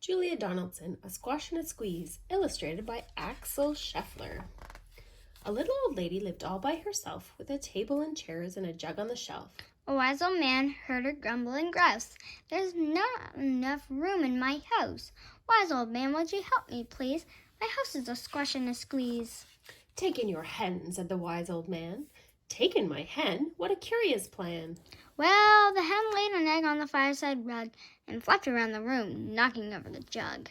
Julia Donaldson, A Squash and a Squeeze, illustrated by Axel Scheffler. A little old lady lived all by herself, with a table and chairs and a jug on the shelf. A wise old man heard her grumble and grouse. "There's not enough room in my house. Wise old man, would you help me, please? My house is a squash and a squeeze." "Take in your hen," said the wise old man. "Take in my hen? What a curious plan!" Well, the hen laid an egg on the fireside rug and flapped around the room, knocking over the jug.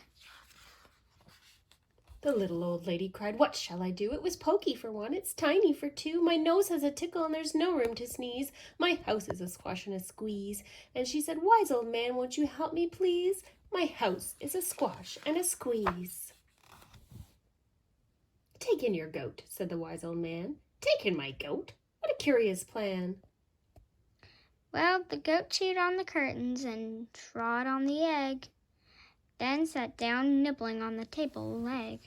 The little old lady cried, "What shall I do? It was pokey for one, it's tiny for two. My nose has a tickle and there's no room to sneeze. My house is a squash and a squeeze." And she said, "Wise old man, won't you help me, please? My house is a squash and a squeeze." "Take in your goat," said the wise old man. "Take in my goat? What a curious plan!" Well, the goat chewed on the curtains and trod on the egg, then sat down nibbling on the table leg.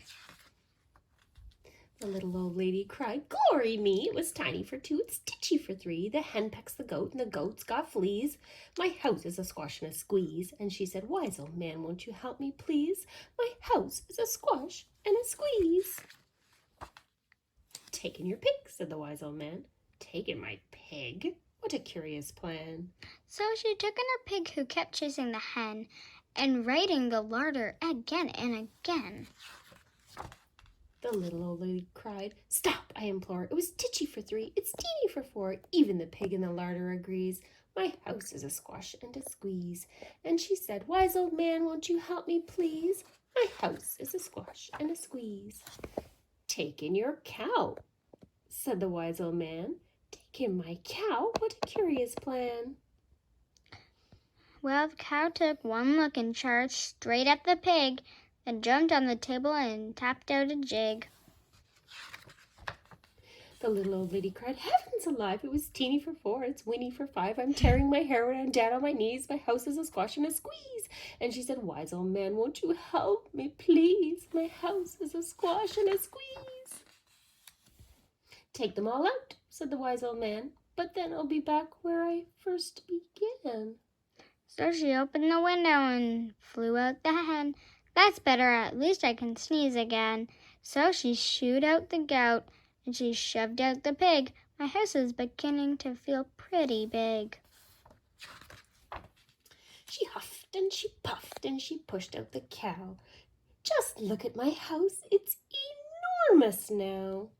The little old lady cried, "Glory me! It was tiny for two, it's titchy for three. The hen pecks the goat, and the goat's got fleas. My house is a squash and a squeeze." And she said, "Wise old man, won't you help me, please? My house is a squash and a squeeze." "Take in your pig," said the wise old man. "Take in my pig? What a curious plan!" So she took in her pig, who kept chasing the hen and raiding the larder again and again. The little old lady cried, "Stop, I implore. It was titchy for three, it's teeny for four. Even the pig in the larder agrees. My house is a squash and a squeeze." And she said, "Wise old man, won't you help me, please? My house is a squash and a squeeze." "Take in your cow," said the wise old man. "Take in my cow? What a curious plan!" Well, the cow took one look and charged straight at the pig, then jumped on the table and tapped out a jig. The little old lady cried, "Heavens alive! It was teeny for four, it's weeny for five. I'm tearing my hair and I'm down on my knees. My house is a squash and a squeeze." And she said, "Wise old man, won't you help me, please? My house is a squash and a squeeze." "Take them all out," said the wise old man. "But then I'll be back where I first began." So she opened the window and flew out the hen. "That's better, at least I can sneeze again." So she shooed out the goat and she shoved out the pig. My house is beginning to feel pretty big. She huffed and she puffed and she pushed out the cow. "Just look at my house, it's enormous now."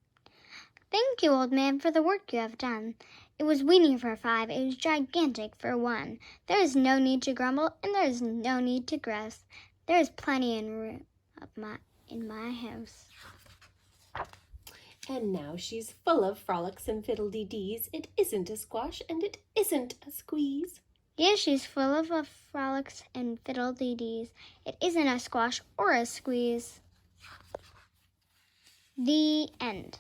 "Thank you, old man, for the work you have done. It was weeny for five, it was gigantic for one. There is no need to grumble, and there is no need to grouse. There is plenty in room in my house." And now she's full of frolics and fiddle-dee-dees. It isn't a squash and it isn't a squeeze. Yes, she's full of frolics and fiddle-dee-dees. It isn't a squash or a squeeze. The end.